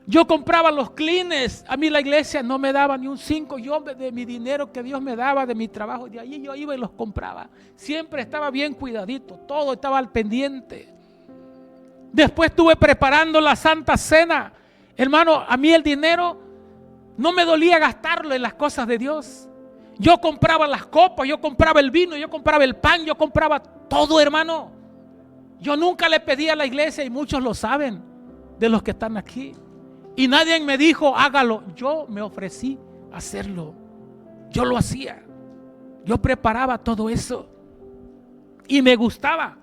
Yo compraba los clines. A mí la iglesia no me daba ni un 5. Yo de mi dinero que Dios me daba, de mi trabajo, de allí yo iba y los compraba. Siempre estaba bien cuidadito. Todo estaba al pendiente. Después estuve preparando la Santa Cena. Hermano, a mí el dinero no me dolía gastarlo en las cosas de Dios. Yo compraba las copas, yo compraba el vino, yo compraba el pan, yo compraba todo, hermano. Yo nunca le pedí a la iglesia y muchos lo saben de los que están aquí. Y nadie me dijo, hágalo. Yo me ofrecí a hacerlo. Yo lo hacía. Yo preparaba todo eso. Y me gustaba.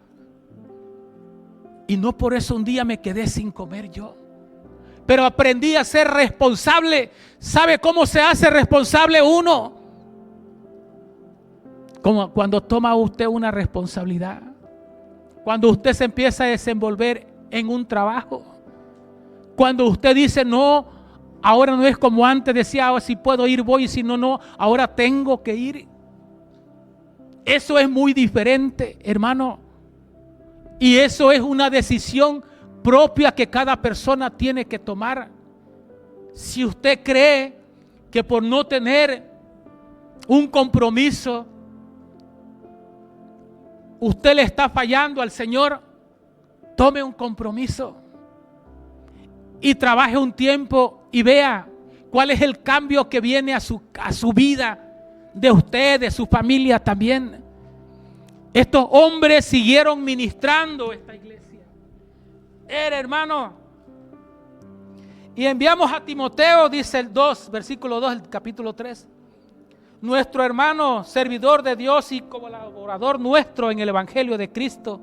Y no por eso un día me quedé sin comer yo. Pero aprendí a ser responsable. ¿Sabe cómo se hace responsable uno? Como cuando toma usted una responsabilidad. Cuando usted se empieza a desenvolver en un trabajo. Cuando usted dice, no, ahora no es como antes, decía, oh, si puedo ir voy, si no, no, ahora tengo que ir. Eso es muy diferente, hermano. Y eso es una decisión propia que cada persona tiene que tomar. Si usted cree que por no tener un compromiso, usted le está fallando al Señor, tome un compromiso. Y trabaje un tiempo y vea cuál es el cambio que viene a su vida, de usted, de su familia también. Estos hombres siguieron ministrando esta iglesia. Hermano. Y enviamos a Timoteo, dice el 2, versículo 2, el capítulo 3. Nuestro hermano, servidor de Dios y colaborador nuestro en el Evangelio de Cristo,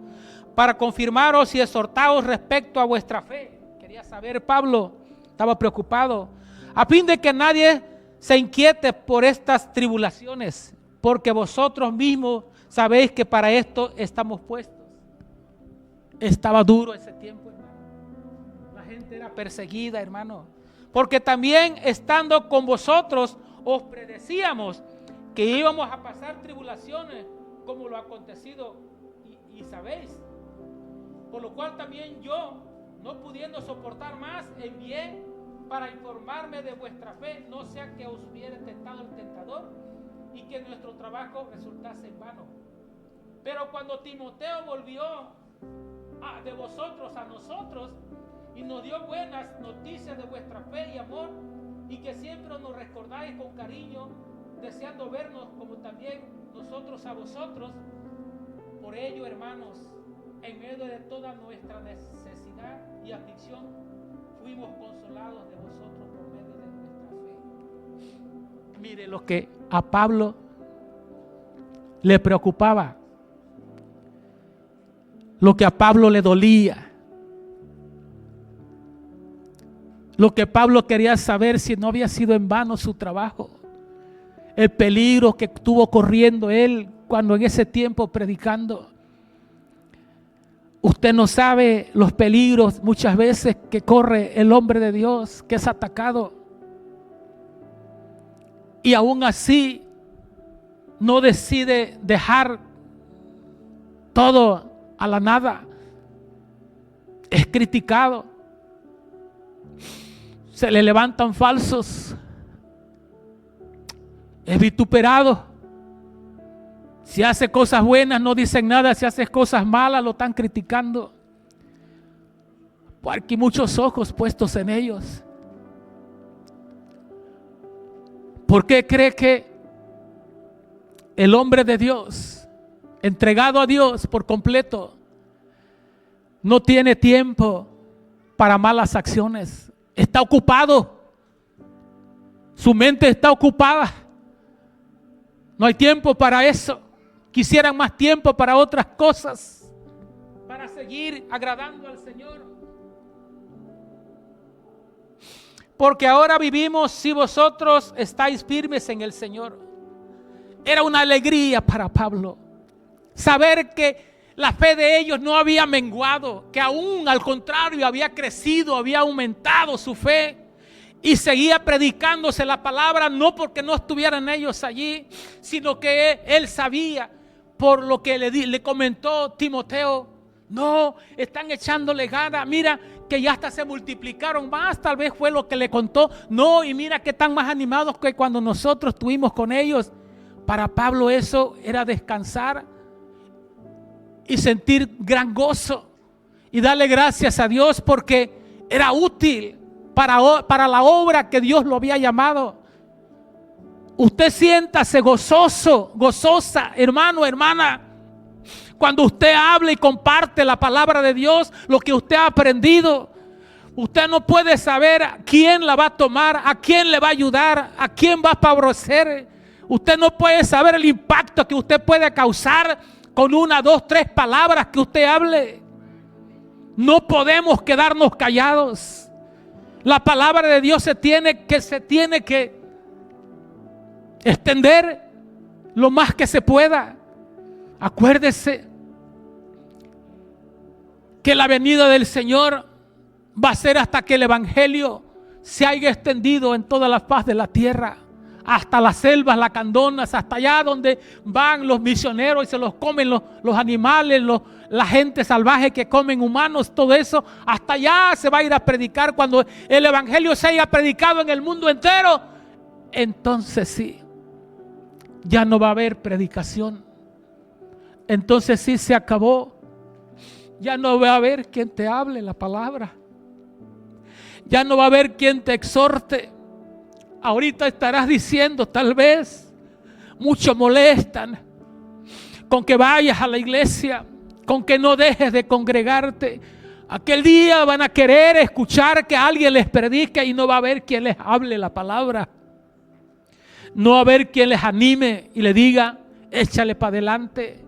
para confirmaros y exhortaros respecto a vuestra fe. Quería saber, Pablo estaba preocupado, a fin de que nadie se inquiete por estas tribulaciones, porque vosotros mismos sabéis que para esto estamos puestos. Estaba duro ese tiempo, hermano. La gente era perseguida, hermano. Porque también estando con vosotros os predecíamos que íbamos a pasar tribulaciones como lo ha acontecido y sabéis. Por lo cual también yo, no pudiendo soportar más, envié para informarme de vuestra fe, no sea que os hubiera tentado el tentador y que nuestro trabajo resultase en vano. Pero cuando Timoteo volvió de vosotros a nosotros y nos dio buenas noticias de vuestra fe y amor, y que siempre nos recordáis con cariño, deseando vernos como también nosotros a vosotros, por ello, hermanos, en medio de toda nuestra necesidad y aflicción, fuimos consolados de vosotros por medio de nuestra fe. Mire lo que a Pablo le preocupaba, lo que a Pablo le dolía, lo que Pablo quería saber, si no había sido en vano su trabajo, el peligro que estuvo corriendo él cuando en ese tiempo predicando. Usted no sabe los peligros muchas veces que corre el hombre de Dios, que es atacado, y aún así no decide dejar todo a la nada. Es criticado, se le levantan falsos, es vituperado. Si hace cosas buenas no dicen nada, si hace cosas malas lo están criticando, porque hay muchos ojos puestos en ellos. ¿Por qué cree que el hombre de Dios, entregado a Dios por completo, no tiene tiempo para malas acciones? Está ocupado, su mente está ocupada, no hay tiempo para eso. Quisieran más tiempo para otras cosas, para seguir agradando al Señor. Porque ahora vivimos si vosotros estáis firmes en el Señor. Era una alegría para Pablo saber que la fe de ellos no había menguado, que aún al contrario había crecido, había aumentado su fe. Y seguía predicándose la palabra, no porque no estuvieran ellos allí, sino que él sabía, por lo que le comentó Timoteo, no, están echándole ganas, mira que ya hasta se multiplicaron más, tal vez fue lo que le contó, no, y mira que están más animados que cuando nosotros estuvimos con ellos. Para Pablo eso era descansar y sentir gran gozo y darle gracias a Dios porque era útil para la obra que Dios lo había llamado. Usted siéntase gozoso, gozosa, hermano, hermana, cuando usted habla y comparte la palabra de Dios, lo que usted ha aprendido. Usted no puede saber a quién la va a tomar, a quién le va a ayudar, a quién va a favorecer. Usted no puede saber el impacto que usted puede causar con 1, 2, 3 palabras que usted hable. No podemos quedarnos callados. La palabra de Dios se tiene que extender lo más que se pueda. Acuérdese que la venida del Señor va a ser hasta que el evangelio se haya extendido en toda la faz de la tierra, hasta las selvas, las candonas, hasta allá donde van los misioneros y se los comen los animales, la gente salvaje que comen humanos, todo eso, hasta allá se va a ir a predicar. Cuando el evangelio se haya predicado en el mundo entero, entonces sí, ya no va a haber predicación. Entonces sí se acabó. Ya no va a haber quien te hable la palabra. Ya no va a haber quien te exhorte. Ahorita estarás diciendo, tal vez, muchos molestan. con que vayas a la iglesia, con que no dejes de congregarte. Aquel día van a querer escuchar que alguien les predique y no va a haber quien les hable la palabra. No va a haber quien les anime y le diga, échale para adelante.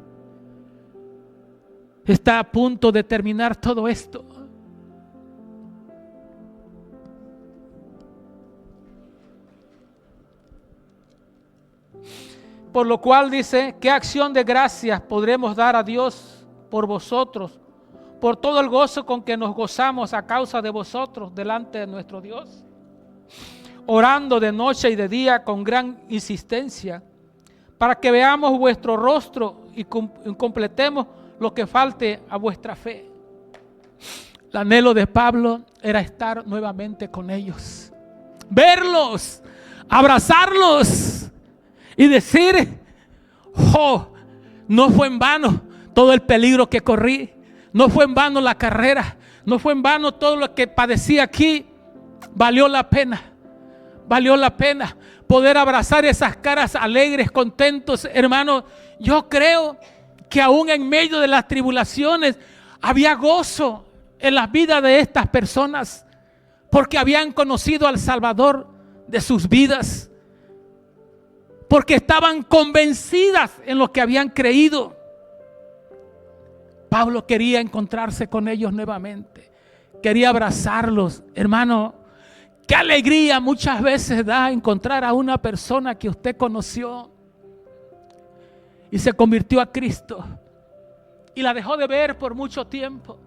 Está a punto de terminar todo esto. Por lo cual dice, ¿qué acción de gracias podremos dar a Dios por vosotros? Por todo el gozo con que nos gozamos a causa de vosotros delante de nuestro Dios. Orando de noche y de día con gran insistencia, para que veamos vuestro rostro y completemos lo que falte a vuestra fe. El anhelo de Pablo era estar nuevamente con ellos, verlos, abrazarlos y decir, oh, no fue en vano todo el peligro que corrí, no fue en vano la carrera, no fue en vano todo lo que padecí aquí, valió la pena. Valió la pena poder abrazar esas caras alegres, contentos, hermanos. Yo creo que aún en medio de las tribulaciones había gozo en las vidas de estas personas, porque habían conocido al Salvador de sus vidas, porque estaban convencidas en lo que habían creído. Pablo quería encontrarse con ellos nuevamente, quería abrazarlos, hermano. Qué alegría muchas veces da encontrar a una persona que usted conoció y se convirtió a Cristo y la dejó de ver por mucho tiempo,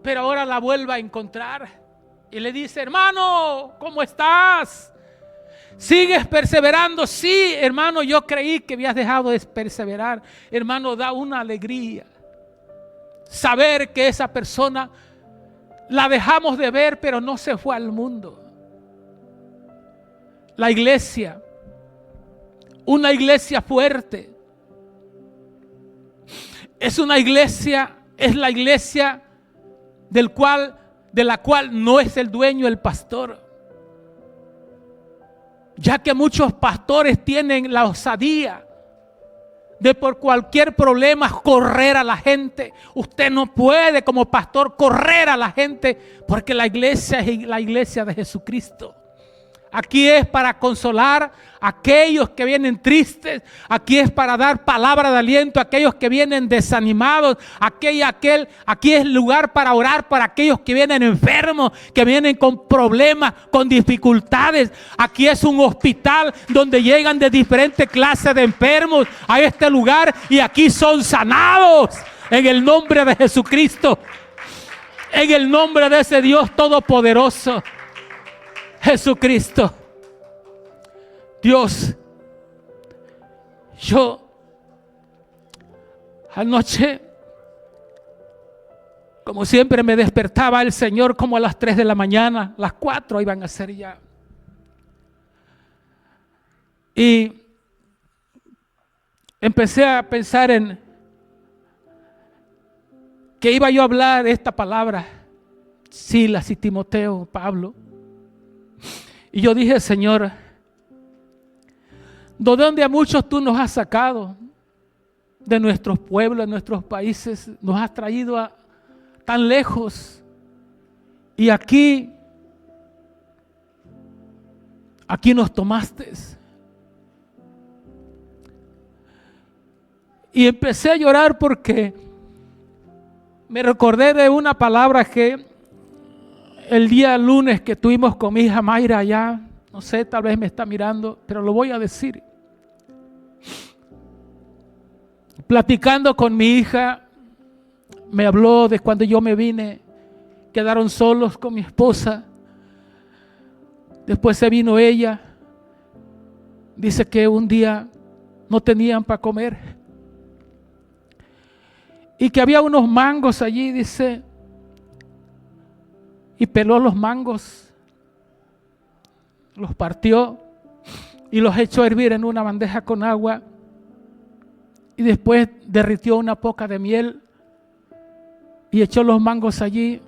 pero ahora la vuelve a encontrar y le dice, hermano, ¿cómo estás? ¿Sigues perseverando? Sí, hermano, yo creí que habías dejado de perseverar. Hermano, da una alegría saber que esa persona la dejamos de ver, pero no se fue al mundo. La iglesia, una iglesia fuerte, es una iglesia, es la iglesia de la cual no es el dueño el pastor. Ya que muchos pastores tienen la osadía de por cualquier problema correr a la gente. Usted no puede como pastor correr a la gente, porque la iglesia es la iglesia de Jesucristo. Aquí es para consolar a aquellos que vienen tristes. Aquí es para dar palabra de aliento a aquellos que vienen desanimados. Aquí es lugar para orar para aquellos que vienen enfermos, que vienen con problemas, con dificultades. Aquí es un hospital donde llegan de diferentes clases de enfermos a este lugar y aquí son sanados en el nombre de Jesucristo, en el nombre de ese Dios todopoderoso, Jesucristo. Dios, yo anoche, como siempre, me despertaba el Señor como a las 3 de la mañana, las 4 iban a ser ya. Y empecé a pensar en que iba yo a hablar de esta palabra, Silas y Timoteo, Pablo. Y yo dije, Señor, ¿de dónde a muchos tú nos has sacado? De nuestros pueblos, de nuestros países, nos has traído tan lejos. Y aquí nos tomaste. Y empecé a llorar porque me recordé de una palabra que el día lunes que tuvimos con mi hija Mayra allá, no sé, tal vez me está mirando, pero lo voy a decir. Platicando con mi hija, me habló de cuando yo me vine, quedaron solos con mi esposa. Después se vino ella. Dice que un día no tenían para comer. Y que había unos mangos allí, dice. Y peló los mangos, los partió y los echó a hervir en una bandeja con agua. Y después derritió una poca de miel y echó los mangos allí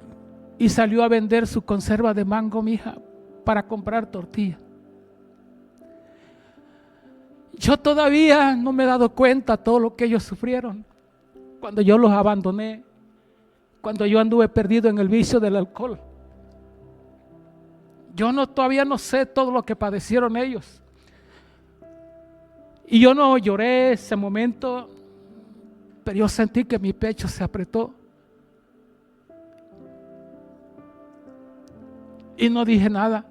y salió a vender su conserva de mango, mi hija, para comprar tortilla. Yo todavía no me he dado cuenta de todo lo que ellos sufrieron cuando yo los abandoné, cuando yo anduve perdido en el vicio del alcohol. Todavía no sé todo lo que padecieron ellos. Y yo no lloré ese momento, pero yo sentí que mi pecho se apretó. Y no dije nada.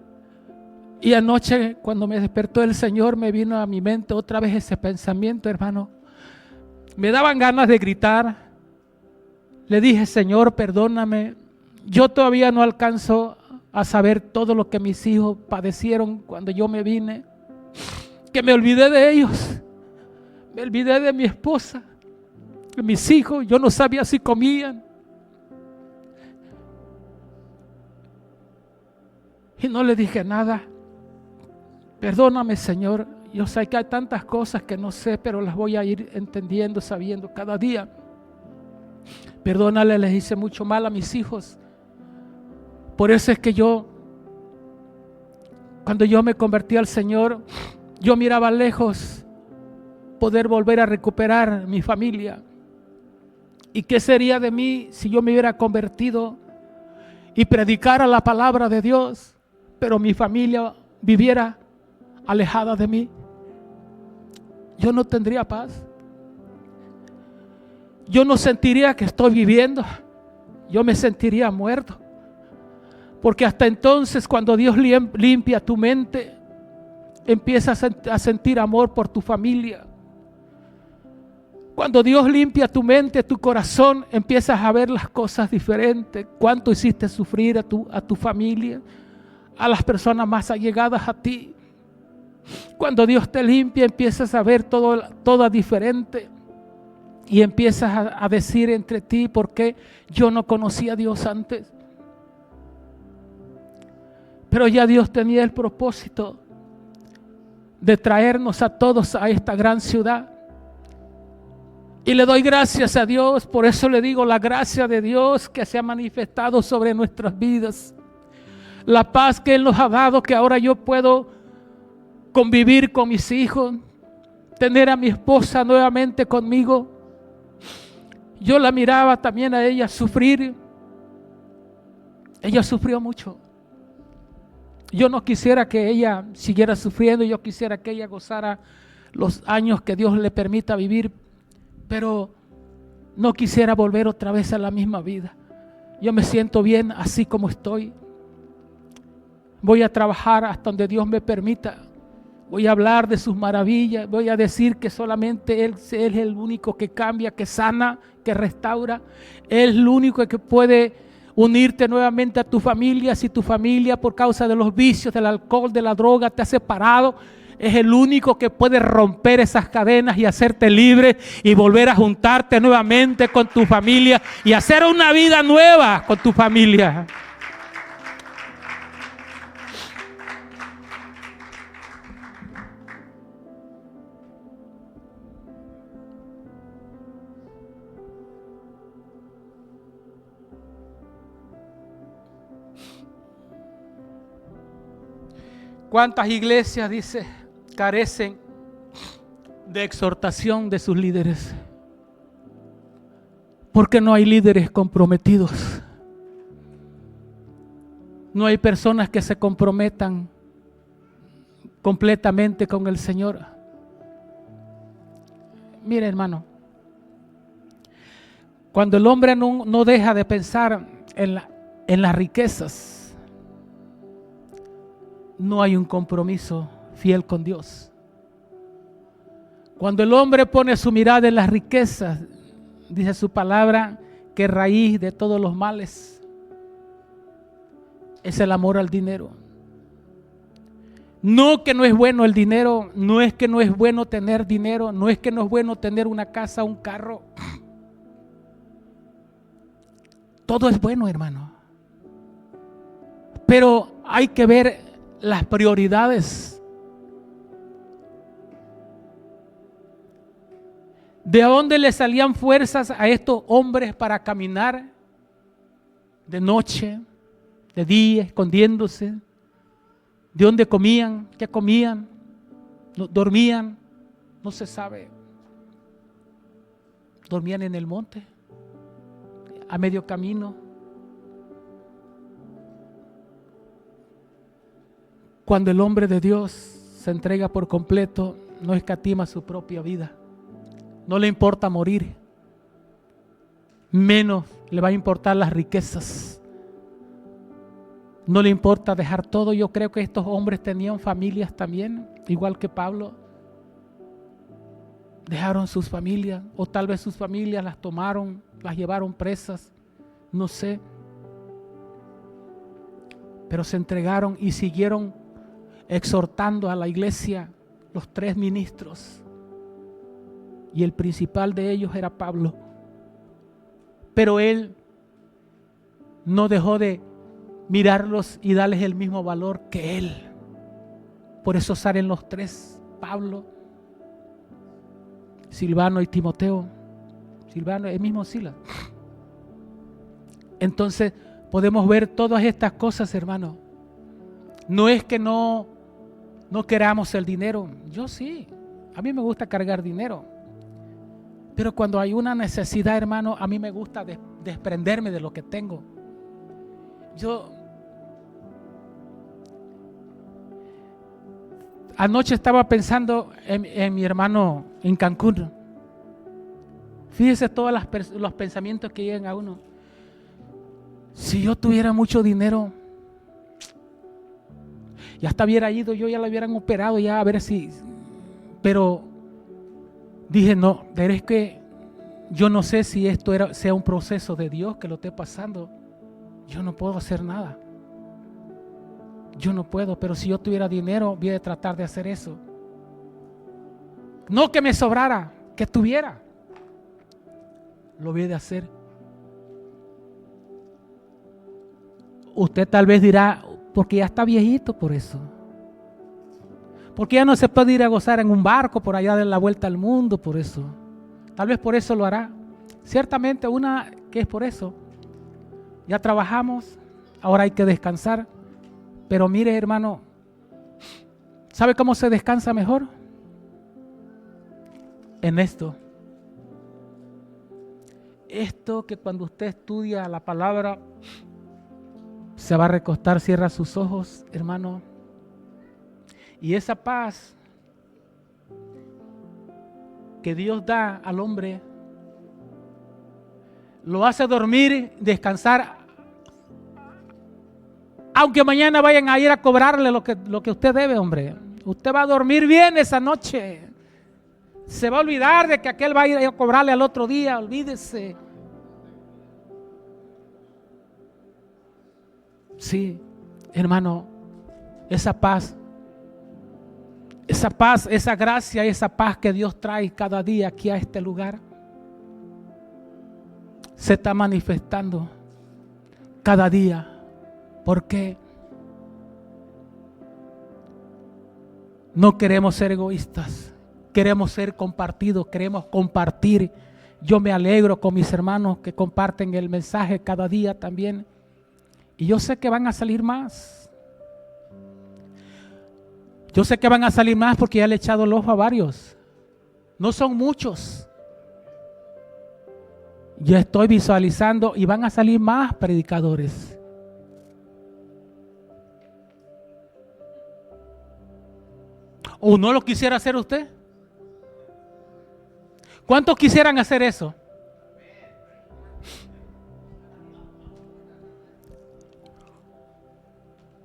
Y anoche, cuando me despertó el Señor, me vino a mi mente otra vez ese pensamiento, hermano. Me daban ganas de gritar. Le dije, Señor, perdóname. Yo todavía no alcanzo a saber todo lo que mis hijos padecieron cuando yo me vine. Que me olvidé de ellos. Me olvidé de mi esposa, de mis hijos. Yo no sabía si comían. Y no le dije nada. Perdóname, Señor. Yo sé que hay tantas cosas que no sé, pero las voy a ir entendiendo, sabiendo cada día. Perdónale, les hice mucho mal a mis hijos. Por eso es que cuando yo me convertí al Señor, yo miraba lejos poder volver a recuperar mi familia. ¿Y qué sería de mí si yo me hubiera convertido y predicara la palabra de Dios, pero mi familia viviera alejada de mí? Yo no tendría paz. Yo no sentiría que estoy viviendo. Yo me sentiría muerto. Porque hasta entonces, cuando Dios limpia tu mente, empiezas a sentir amor por tu familia. Cuando Dios limpia tu mente, tu corazón, empiezas a ver las cosas diferentes. Cuánto hiciste sufrir a tu familia, a las personas más allegadas a ti. Cuando Dios te limpia, empiezas a ver todo diferente. Y empiezas a decir entre ti, ¿por qué yo no conocía a Dios antes? Pero ya Dios tenía el propósito de traernos a todos a esta gran ciudad. Y le doy gracias a Dios, por eso le digo la gracia de Dios que se ha manifestado sobre nuestras vidas. La paz que Él nos ha dado, que ahora yo puedo convivir con mis hijos, tener a mi esposa nuevamente conmigo. Yo la miraba también a ella sufrir. Ella sufrió mucho. Yo no quisiera que ella siguiera sufriendo, yo quisiera que ella gozara los años que Dios le permita vivir, pero no quisiera volver otra vez a la misma vida. Yo me siento bien así como estoy. Voy a trabajar hasta donde Dios me permita. Voy a hablar de sus maravillas. Voy a decir que solamente Él es el único que cambia, que sana, que restaura. Él es el único que puede unirte nuevamente a tu familia. Si tu familia, por causa de los vicios, del alcohol, de la droga, te ha separado, es el único que puede romper esas cadenas y hacerte libre y volver a juntarte nuevamente con tu familia y hacer una vida nueva con tu familia. ¿Cuántas iglesias, dice, carecen de exhortación de sus líderes? Porque no hay líderes comprometidos. No hay personas que se comprometan completamente con el Señor. Mire, hermano, cuando el hombre no deja de pensar en las riquezas, no hay un compromiso fiel con Dios. Cuando el hombre pone su mirada en las riquezas, dice su palabra que raíz de todos los males es el amor al dinero. No que no es bueno el dinero, no es que no es bueno tener dinero, no es que no es bueno tener una casa, un carro. Todo es bueno, hermano. Pero hay que ver las prioridades. ¿De dónde le salían fuerzas a estos hombres para caminar de noche, de día, escondiéndose? ¿De dónde comían? ¿Qué comían? ¿Dormían? no se sabe. Dormían en el monte, a medio camino. Cuando el hombre de Dios se entrega por completo, no escatima su propia vida. No le importa morir, menos le va a importar las riquezas. No le importa dejar todo. Yo creo que estos hombres tenían familias también, igual que Pablo. Dejaron sus familias, o tal vez sus familias las tomaron, las llevaron presas, no sé. Pero se entregaron y siguieron exhortando a la iglesia, los 3 ministros. Y el principal de ellos era Pablo. Pero él no dejó de mirarlos y darles el mismo valor que él. Por eso salen los 3, Pablo, Silvano y Timoteo. Silvano, el mismo Silas. Entonces podemos ver todas estas cosas, hermano. No es que no queramos el dinero. Yo sí, a mí me gusta cargar dinero. Pero cuando hay una necesidad, hermano, a mí me gusta desprenderme de lo que tengo. Yo anoche estaba pensando en mi hermano en Cancún. Fíjese todos los pensamientos que llegan a uno. Si yo tuviera mucho dinero, ya hasta hubiera ido, yo ya lo hubieran operado ya a ver si. Pero dije, no, pero es que yo no sé si esto sea un proceso de Dios que lo esté pasando. Yo no puedo hacer nada. Yo no puedo, pero si yo tuviera dinero, voy a tratar de hacer eso. No que me sobrara, que tuviera. Lo voy a hacer. Usted tal vez dirá, porque ya está viejito por eso. Porque ya no se puede ir a gozar en un barco por allá de la vuelta al mundo por eso. Tal vez por eso lo hará. Ciertamente una que es por eso. Ya trabajamos, ahora hay que descansar. Pero mire, hermano, ¿sabe cómo se descansa mejor? En esto. Esto que cuando usted estudia la palabra, se va a recostar, cierra sus ojos, hermano. Y esa paz que Dios da al hombre, lo hace dormir, descansar. Aunque mañana vayan a ir a cobrarle lo que usted debe, hombre. Usted va a dormir bien esa noche. Se va a olvidar de que aquel va a ir a cobrarle al otro día, olvídese. Sí, hermano, esa paz, esa gracia, esa paz que Dios trae cada día aquí a este lugar, se está manifestando cada día. ¿Por qué? No queremos ser egoístas, queremos ser compartidos, queremos compartir. Yo me alegro con mis hermanos que comparten el mensaje cada día también. Y yo sé que van a salir más. Yo sé que van a salir más porque ya le he echado el ojo a varios. No son muchos. Yo estoy visualizando y van a salir más predicadores. ¿O no lo quisiera hacer usted? ¿Cuántos quisieran hacer eso?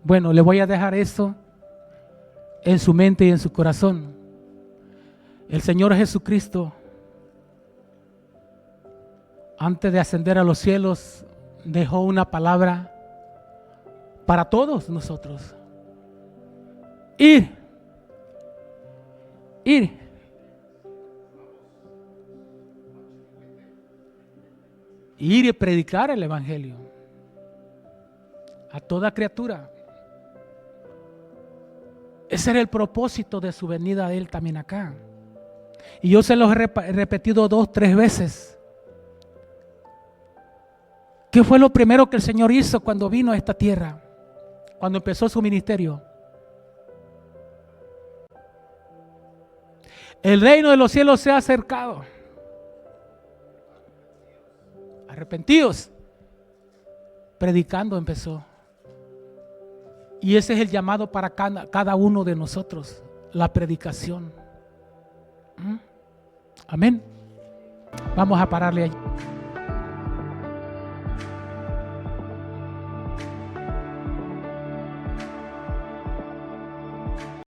Bueno, le voy a dejar eso en su mente y en su corazón. El Señor Jesucristo, antes de ascender a los cielos, dejó una palabra para todos nosotros. Ir y predicar el evangelio a toda criatura. Ese era el propósito de su venida de Él también acá. Y yo se los he repetido 2, 3 veces. ¿Qué fue lo primero que el Señor hizo cuando vino a esta tierra? Cuando empezó su ministerio. El reino de los cielos se ha acercado. Arrepentidos. Predicando empezó. Y ese es el llamado para cada uno de nosotros, la predicación. Amén. Vamos a pararle allí.